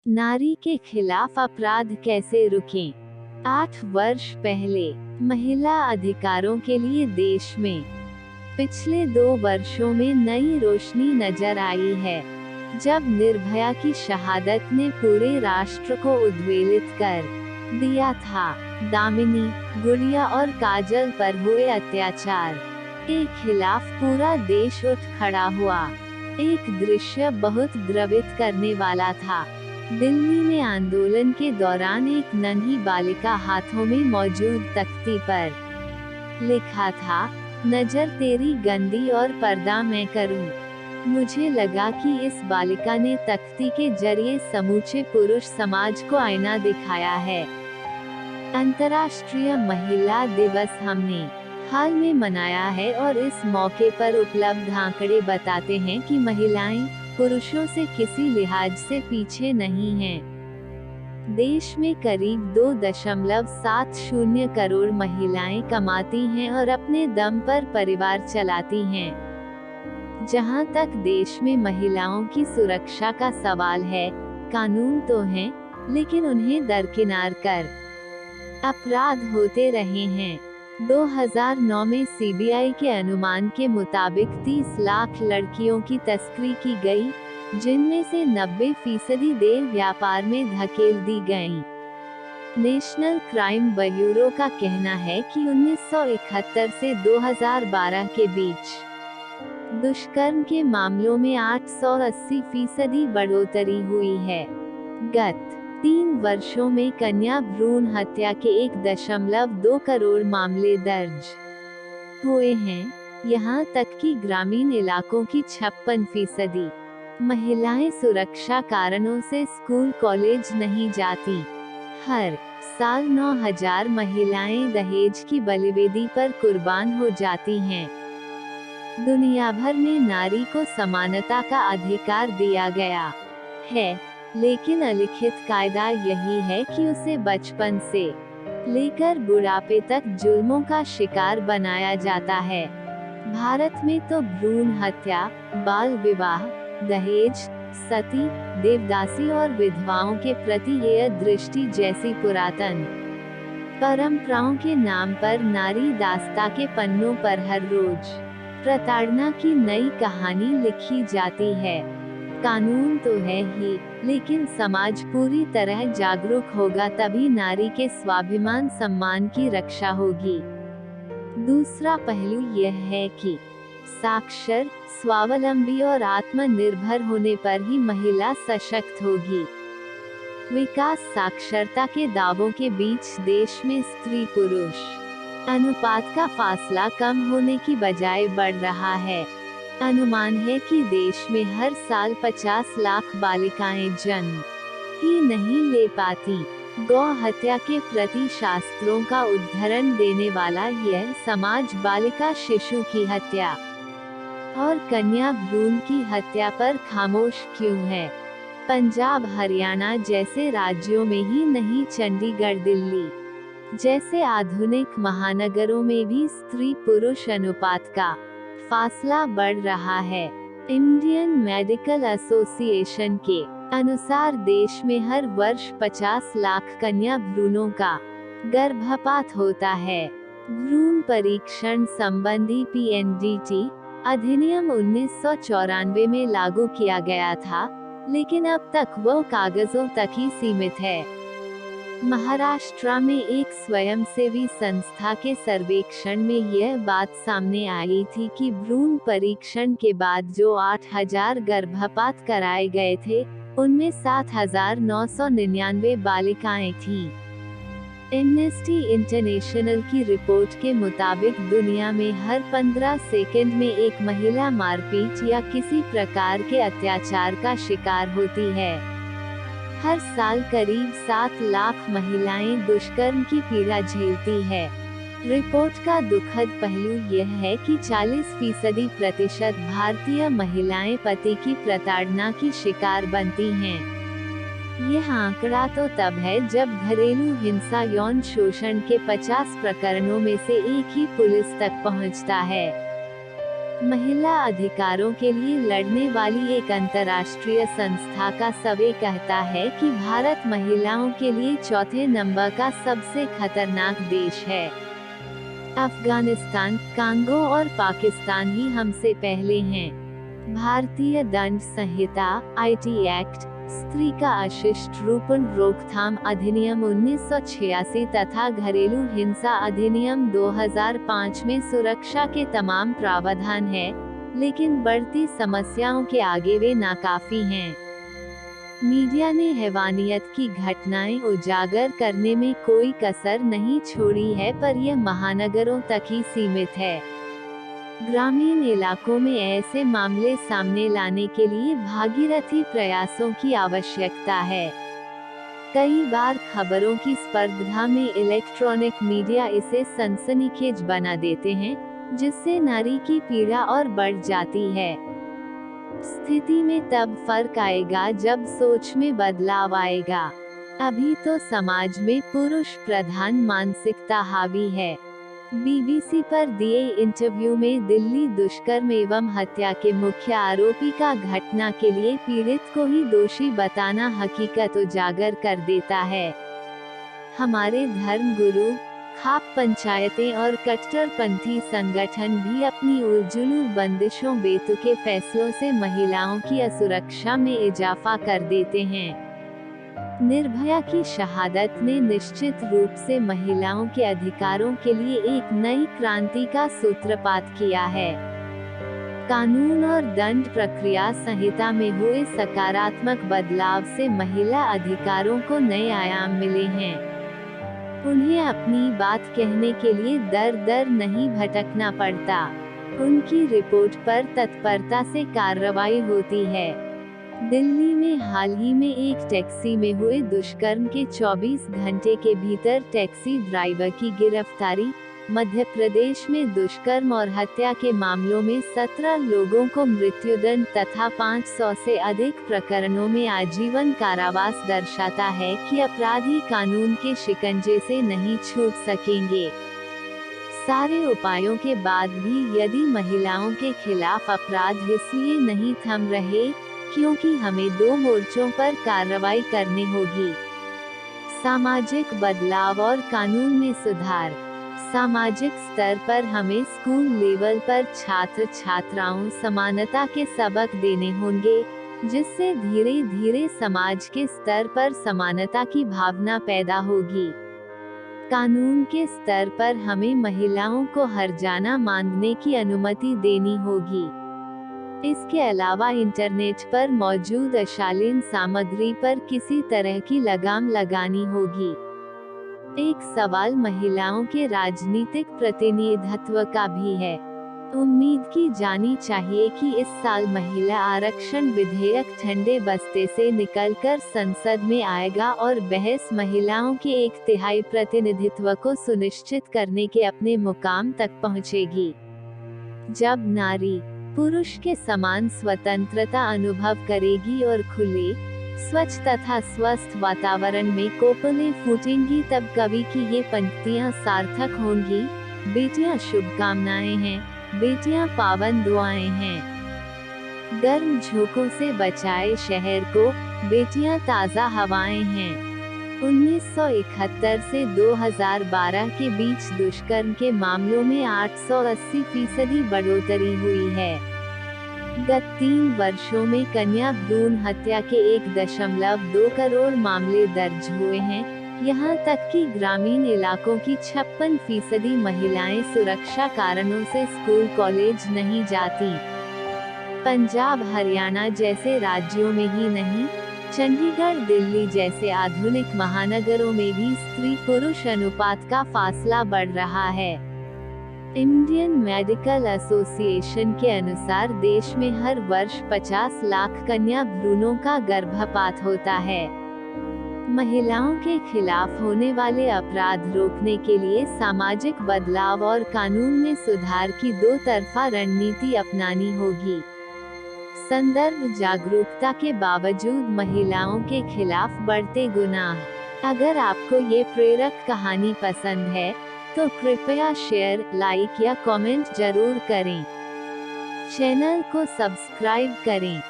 नारी के खिलाफ अपराध कैसे रुकें? 8 वर्ष पहले महिला अधिकारों के लिए देश में पिछले 2 वर्षों में नई रोशनी नजर आई है, जब निर्भया की शहादत ने पूरे राष्ट्र को उद्वेलित कर दिया था। दामिनी, गुड़िया और काजल पर हुए अत्याचार के खिलाफ पूरा देश उठ खड़ा हुआ। एक दृश्य बहुत द्रवित करने वाला था। दिल्ली में आंदोलन के दौरान एक नन्ही बालिका हाथों में मौजूद तख्ती पर लिखा था, नजर तेरी गंदी और पर्दा मैं करूं। मुझे लगा कि इस बालिका ने तख्ती के जरिए समूचे पुरुष समाज को आईना दिखाया है। अंतर्राष्ट्रीय महिला दिवस हमने हाल में मनाया है और इस मौके पर उपलब्ध आंकड़े बताते हैं कि महिलाएं पुरुषों से किसी लिहाज से पीछे नहीं हैं। देश में करीब 2.70 करोड़ महिलाएं कमाती हैं और अपने दम पर परिवार चलाती हैं। जहां तक देश में महिलाओं की सुरक्षा का सवाल है, कानून तो हैं, लेकिन उन्हें दरकिनार कर अपराध होते रहे हैं। 2009 में सीबीआई के अनुमान के मुताबिक 30 लाख लड़कियों की तस्करी की गई, जिनमें से 90% देह व्यापार में धकेल दी गईं। नेशनल क्राइम ब्यूरो का कहना है कि 1971 से 2012 के बीच दुष्कर्म के मामलों में 880% बढ़ोतरी हुई है। गत 3 वर्षों में कन्या भ्रूण हत्या के 1.2 करोड़ मामले दर्ज हुए हैं, यहाँ तक कि ग्रामीण इलाकों की 56%। महिलाएं सुरक्षा कारणों से स्कूल कॉलेज नहीं जाती। हर साल 9000 महिलाएं दहेज की बलिवेदी पर कुर्बान हो जाती हैं। दुनिया भर में नारी को समानता का अधिकार दिया गया है, लेकिन अलिखित कायदा यही है कि उसे बचपन से लेकर बुढ़ापे तक जुल्मों का शिकार बनाया जाता है। भारत में तो भ्रूण हत्या, बाल विवाह, दहेज, सती, देवदासी और विधवाओं के प्रति ये दृष्टि जैसी पुरातन परंपराओं के नाम पर नारी दास्ता के पन्नों पर हर रोज प्रताड़ना की नई कहानी लिखी जाती है। कानून तो है ही, लेकिन समाज पूरी तरह जागरूक होगा तभी नारी के स्वाभिमान सम्मान की रक्षा होगी। दूसरा पहलू यह है कि साक्षर, स्वावलंबी और आत्मनिर्भर होने पर ही महिला सशक्त होगी। विकास साक्षरता के दावों के बीच देश में स्त्री पुरुष अनुपात का फासला कम होने की बजाय बढ़ रहा है। अनुमान है कि देश में हर साल 50 लाख बालिकाएं जन्म ही नहीं ले पाती। गौ हत्या के प्रति शास्त्रों का उद्धरण देने वाला यह समाज बालिका शिशु की हत्या और कन्या भ्रूण की हत्या पर खामोश क्यों है? पंजाब, हरियाणा जैसे राज्यों में ही नहीं, चंडीगढ़, दिल्ली जैसे आधुनिक महानगरों में भी स्त्री पुरुष अनुपात का फासला बढ़ रहा है। इंडियन मेडिकल एसोसिएशन के अनुसार देश में हर वर्ष 50 लाख कन्या भ्रूणों का गर्भपात होता है। भ्रूण परीक्षण संबंधी पीएनडीटी अधिनियम 1994 में लागू किया गया था, लेकिन अब तक वो कागजों तक ही सीमित है। महाराष्ट्र में एक स्वयंसेवी संस्था के सर्वेक्षण में यह बात सामने आई थी कि भ्रूण परीक्षण के बाद जो 8000 गर्भपात कराए गए थे, उनमें 7999 बालिकाएं थीं। एम्नेस्टी इंटरनेशनल की रिपोर्ट के मुताबिक दुनिया में हर 15 सेकंड में एक महिला मारपीट या किसी प्रकार के अत्याचार का शिकार होती है। हर साल करीब 7 लाख महिलाएं दुष्कर्म की पीड़ा झेलती है। रिपोर्ट का दुखद पहलू यह है कि 40% भारतीय महिलाएं पति की प्रताड़ना की शिकार बनती हैं। यह आंकड़ा तो तब है जब घरेलू हिंसा यौन शोषण के 50 प्रकरणों में से एक ही पुलिस तक पहुंचता है। महिला अधिकारों के लिए लड़ने वाली एक अंतर्राष्ट्रीय संस्था का सर्वे कहता है कि भारत महिलाओं के लिए चौथे नंबर का सबसे खतरनाक देश है। अफगानिस्तान, कांगो और पाकिस्तान ही हमसे पहले हैं। भारतीय दंड संहिता आईटी एक्ट, स्त्री का अशिष्ट रूपन रोकथाम अधिनियम 1986 तथा घरेलू हिंसा अधिनियम 2005 में सुरक्षा के तमाम प्रावधान हैं, लेकिन बढ़ती समस्याओं के आगे वे नाकाफी हैं। मीडिया ने हैवानियत की घटनाएं उजागर करने में कोई कसर नहीं छोड़ी है, पर यह महानगरों तक ही सीमित है। ग्रामीण इलाकों में ऐसे मामले सामने लाने के लिए भागीरथी प्रयासों की आवश्यकता है। कई बार खबरों की स्पर्धा में इलेक्ट्रॉनिक मीडिया इसे सनसनीखेज बना देते हैं, जिससे नारी की पीड़ा और बढ़ जाती है। स्थिति में तब फर्क आएगा जब सोच में बदलाव आएगा। अभी तो समाज में पुरुष प्रधान मानसिकता हावी है। बीबीसी पर दिए इंटरव्यू में दिल्ली दुष्कर्म एवं हत्या के मुख्य आरोपी का घटना के लिए पीड़ित को ही दोषी बताना हकीकत उजागर कर देता है। हमारे धर्म गुरु, खाप पंचायतें और कट्टरपंथी संगठन भी अपनी उलझुल बंदिशों बेतुके फैसलों से महिलाओं की असुरक्षा में इजाफा कर देते हैं। निर्भया की शहादत ने निश्चित रूप से महिलाओं के अधिकारों के लिए एक नई क्रांति का सूत्रपात किया है। कानून और दंड प्रक्रिया संहिता में हुए सकारात्मक बदलाव से महिला अधिकारों को नए आयाम मिले हैं। उन्हें अपनी बात कहने के लिए दर नहीं भटकना पड़ता। उनकी रिपोर्ट पर तत्परता से कार्रवाई होती है। दिल्ली में हाल ही में एक टैक्सी में हुए दुष्कर्म के 24 घंटे के भीतर टैक्सी ड्राइवर की गिरफ्तारी, मध्य प्रदेश में दुष्कर्म और हत्या के मामलों में 17 लोगों को मृत्युदंड तथा 500 से अधिक प्रकरणों में आजीवन कारावास दर्शाता है कि अपराधी कानून के शिकंजे से नहीं छूट सकेंगे। सारे उपायों के बाद भी यदि महिलाओं के खिलाफ अपराध इसलिए नहीं थम रहे क्योंकि हमें 2 मोर्चों पर कार्रवाई करनी होगी। सामाजिक बदलाव और कानून में सुधार। सामाजिक स्तर पर हमें स्कूल लेवल पर छात्र छात्राओं समानता के सबक देने होंगे, जिससे धीरे धीरे समाज के स्तर पर समानता की भावना पैदा होगी। कानून के स्तर पर हमें महिलाओं को हर्जाना मांगने की अनुमति देनी होगी। इसके अलावा इंटरनेट पर मौजूद अशालीन सामग्री पर किसी तरह की लगाम लगानी होगी। एक सवाल महिलाओं के राजनीतिक प्रतिनिधित्व का भी है। उम्मीद की जानी चाहिए कि इस साल महिला आरक्षण विधेयक ठंडे बस्ते से निकलकर संसद में आएगा और बहस महिलाओं के 1/3 प्रतिनिधित्व को सुनिश्चित करने के अपने मुकाम तक पहुंचेगी। जब नारी पुरुष के समान स्वतंत्रता अनुभव करेगी और खुले, स्वच्छ तथा स्वस्थ वातावरण में कोपलें फूटेंगी, तब कवि की ये पंक्तियां सार्थक होंगी। बेटियां शुभकामनाएं हैं, बेटियां पावन दुआएं हैं। गर्म झोंकों से बचाए शहर को, बेटियां ताज़ा हवाएं हैं। 1971 से 2012 के बीच दुष्कर्म के मामलों में 880% बढ़ोतरी हुई है। गत 3 वर्षों में कन्या भ्रूण हत्या के 1.2 करोड़ मामले दर्ज हुए हैं। यहाँ तक कि ग्रामीण इलाकों की 56% महिलाएं सुरक्षा कारणों से स्कूल कॉलेज नहीं जाती। पंजाब हरियाणा जैसे राज्यों में ही नहीं, चंडीगढ़ दिल्ली जैसे आधुनिक महानगरों में भी स्त्री पुरुष अनुपात का फासला बढ़ रहा है। इंडियन मेडिकल एसोसिएशन के अनुसार देश में हर वर्ष 50 लाख कन्या भ्रूणों का गर्भपात होता है। महिलाओं के खिलाफ होने वाले अपराध रोकने के लिए सामाजिक बदलाव और कानून में सुधार की 2 तरफा रणनीति अपनानी होगी। संदर्भ जागरूकता के बावजूद महिलाओं के खिलाफ बढ़ते गुनाह। अगर आपको ये प्रेरक कहानी पसंद है तो कृपया शेयर, लाइक या कमेंट जरूर करें। चैनल को सब्सक्राइब करें।